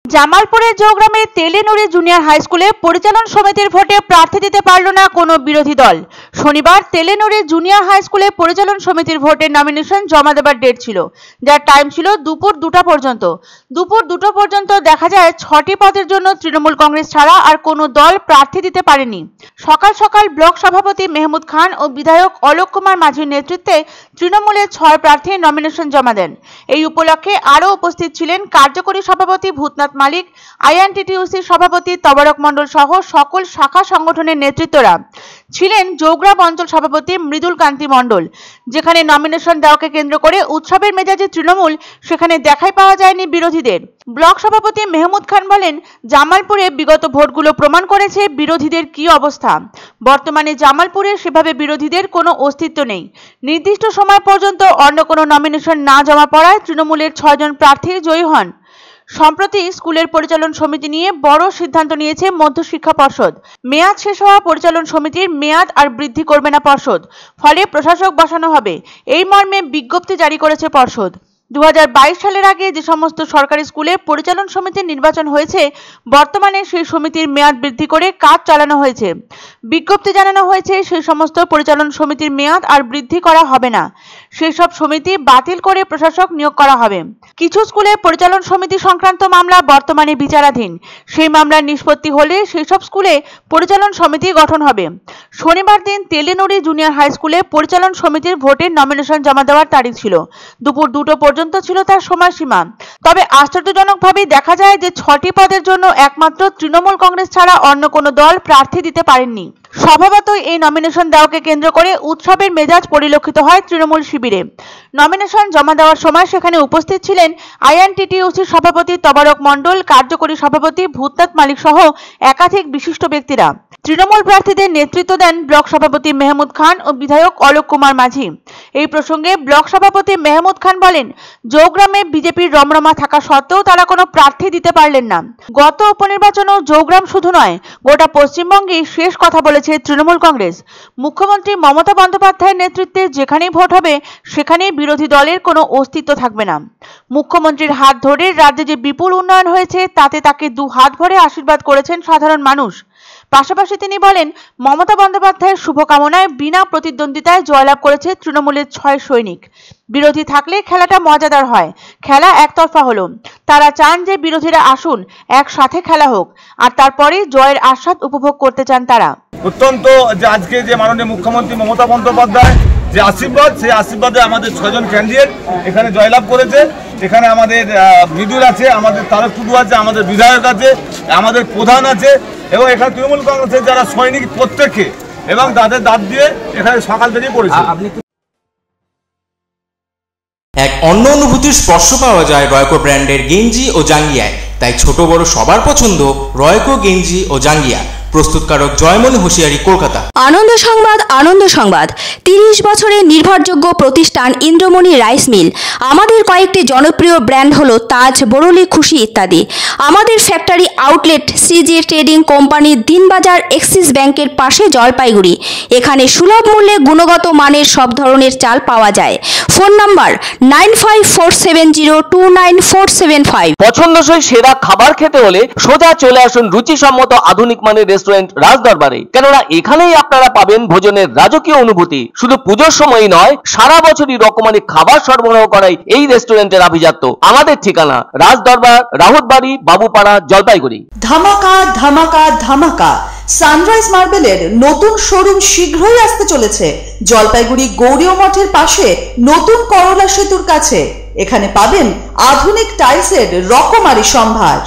জামালপুরের জৌগ্রামে তেলেনুড়ি junior high স্কুলে পরিচালন সমিতির ভোটে প্রার্থী দিতে পারল না কোনো বিরোধী দল। শনিবার তেলেনুড়ি জুনিয়র হাই স্কুলে পরিচালন সমিতির ভোটে নমিনেশন জমা দেবার ডেট ছিল, যার টাইম ছিল দুপুর 2টা পর্যন্ত। দুপুর 2টো পর্যন্ত দেখা যায় 6টি পদের জন্য তৃণমূল কংগ্রেস ছাড়া আর কোনো দল প্রার্থী দিতে পারেনি। সকাল সকাল ব্লক সভাপতি মেহমুদ খান ও বিধায়ক অলোক কুমার মাঝির নেতৃত্বে তৃণমূলের 6 প্রার্থী নমিনেশন জমা দেন। এই উপলক্ষে আরও উপস্থিত ছিলেন কার্যকরী সভাপতি ভূতনাথ মালিক, আইএনটিটিইউসি সভাপতি তবারক মণ্ডল সহ সকল শাখা সংগঠনের নেতৃত্বরা ছিলেন। জৌগ্রাম অঞ্চল সভাপতি মৃদুল কান্তি মণ্ডল। যেখানে নমিনেশন দেওয়াকে কেন্দ্র করে উৎসবের মেজাজে তৃণমূল, সেখানে দেখাই পাওয়া যায়নি বিরোধীদের। ব্লক সভাপতি মেহমুদ খান বলেন, জামালপুরে বিগত ভোটগুলো প্রমাণ করেছে বিরোধীদের কি অবস্থা। বর্তমানে জামালপুরে সেভাবে বিরোধীদের কোনো অস্তিত্ব নেই। নির্দিষ্ট সময় পর্যন্ত অন্য কোনো নমিনেশন না জমা পড়ায় তৃণমূলের 6 জন প্রার্থী জয়ী হন। সম্প্রতি স্কুলের পরিচালন সমিতি নিয়ে বড় সিদ্ধান্ত নিয়েছে মধ্যশিক্ষা পর্ষদ। মেয়াদ শেষ হওয়া পরিচালন সমিতির মেয়াদ আর বৃদ্ধি করবে না পর্ষদ, ফলে প্রশাসক বসানো হবে, এই মর্মে বিজ্ঞপ্তি জারি করেছে পর্ষদ। 2022 সালের আগে যে সমস্ত সরকারি স্কুলে পরিচালন সমিতির নির্বাচন হয়েছে, বর্তমানে সেই সমিতির মেয়াদ বৃদ্ধি করে কাজ চালানো হয়েছে। বিজ্ঞপ্তি জানানো হয়েছে সেই সমস্ত পরিচালন সমিতির মেয়াদ আর বৃদ্ধি করা হবে না, সেই সব সমিতি বাতিল করে প্রশাসক নিয়োগ করা হবে। কিছু স্কুলে পরিচালন সমিতি সংক্রান্ত মামলা বর্তমানে বিচারাধীন, সেই মামলার নিষ্পত্তি হলে সেই সব স্কুলে পরিচালন সমিতি গঠন হবে। শনিবার দিন তেলেনুড়ি জুনিয়র হাই স্কুলে পরিচালন সমিতির ভোটের নমিনেশন জমা দেওয়ার তারিখ ছিল। দুপুর 2টো পর্যন্ত ছিল তার সময়সীমা। তবে আশ্চর্যজনকভাবেই দেখা যায় যে 6টি পদের জন্য একমাত্র তৃণমূল কংগ্রেস ছাড়া অন্য কোনো দল প্রার্থী দিতে পারেননি। স্বভাবতই এই নমিনেশন দেওয়াকে কেন্দ্র করে উৎসবের মেজাজ পরিলক্ষিত হয় তৃণমূল শিবিরে। নমিনেশন জমা দেওয়ার সময় সেখানে উপস্থিত ছিলেন আইএনটিটিইউসি সভাপতি তবারক মণ্ডল, কার্যকরী সভাপতি ভূতনাথ মালিক সহ একাধিক বিশিষ্ট ব্যক্তিরা। তৃণমূল প্রার্থীদের নেতৃত্ব দেন ব্লক সভাপতি মেহমুদ খান ও বিধায়ক অলোক কুমার মাঝি। এই প্রসঙ্গে ব্লক সভাপতি মেহমুদ খান বলেন, জৌগ্রামে বিজেপির রমরমা থাকা সত্ত্বেও তারা কোনো প্রার্থী দিতে পারলেন না। গত উপনির্বাচনেও জৌগ্রাম শুধু নয়, গোটা পশ্চিমবঙ্গেই শেষ কথা বলেছে তৃণমূল কংগ্রেস। মুখ্যমন্ত্রী মমতা বন্দ্যোপাধ্যায়ের নেতৃত্বে যেখানেই ভোট হবে, সেখানেই বিরোধী দলের কোনো অস্তিত্ব থাকবে না। মুখ্যমন্ত্রীর হাত ধরে রাজ্যে যে বিপুল উন্নয়ন হয়েছে, তাতে তাকে 2 হাত ভরে আশীর্বাদ করেছেন সাধারণ মানুষ। পাশাপাশি তিনি বলেন, মমতা বন্দ্যোপাধ্যায়ের শুভকামনায় বিনা প্রতিদ্বন্দ্বিতায় জয়লাভ করেছে তৃণমূলের 6 সৈনিক। বিরোধী থাকলে খেলাটা মজাদার হয়, খেলা একতরফা হলো। তারা চান যে বিরোধীরা আসুন, একসাথে খেলা হোক, আর তারপরে জয়ের আস্বাদ উপভোগ করতে চান তারা। অত্যন্ত যে আজকে যে মাননীয় মুখ্যমন্ত্রী মমতা বন্দ্যোপাধ্যায় যে আশীর্বাদ, সেই আশীর্বাদে আমাদের 6 জন ক্যান্ডিডেট এখানে জয়লাভ করেছে। এখানে আমাদের মৃদুল আছে, আমাদের তারক টুডু আছে, আমাদের বিধায়ক আছে, আমাদের প্রধান আছে, এবং এখানে তৃণমূল কংগ্রেসের যারা সৈনিক প্রত্যেককে এবং তাদের দাঁত দিয়ে এখানে সকাল থেকেই পড়েছে। এক অন্য অনুভূতির স্পর্শ পাওয়া যায় রয়কো ব্র্যান্ডের গেঞ্জি ও জাঙ্গিয়ায়। তাই ছোট বড় সবার পছন্দ রয়কো গেঞ্জি ও জাঙ্গিয়া। প্রস্তুতকারক জয়মনি হোশিয়ারি, কলকাতা। আনন্দ সংবাদ, আনন্দ সংবাদ। 30 বছরের নির্ভরযোগ্য প্রতিষ্ঠান ইন্দ্রমণি রাইস মিল। আমাদের কয়েকটি জনপ্রিয় ব্র্যান্ড হলো তাজ, বরলি, খুশি ইত্যাদি। আমাদের factory outlet CG trading company, Dinbazar, axis ব্যাংকের পাশে, জলপাইগুড়ি। এখানে সুলভ মূল্যে গুণগত মানের সব ধরনের চাল পাওয়া যায়। Phone number 9547029475। পছন্দসই সেরা খাবার খেতে হলে সোজা চলে আসুন রুচিসম্মত আধুনিক মানের রেস্টুরেন্ট রাজদরবারে। কেননা এখানেই আপনারা পাবেন ভোজনের রাজকীয় অনুভূতি। শুধু পুজোর সময়ই নয়, সারা বছরই রকমারি খাবার সরবরাহ করাই এই রেস্টুরেন্টের আভিজাত্য। আমাদের ঠিকানা রাজদরবার, রাহুতবাড়ি, বাবুপাড়া, জলপাইগুড়ি। ধামাকা ধামাকা ধামাকা! সানরাইজ মার্বেলের নতুন শোরুম শীঘ্রই আসতে চলেছে জলপাইগুড়ি গৌরীয় মঠের পাশে নতুন করলা সেতুর কাছে। এখানে পাবেন আধুনিক টাইলসের রকমারি সম্ভার।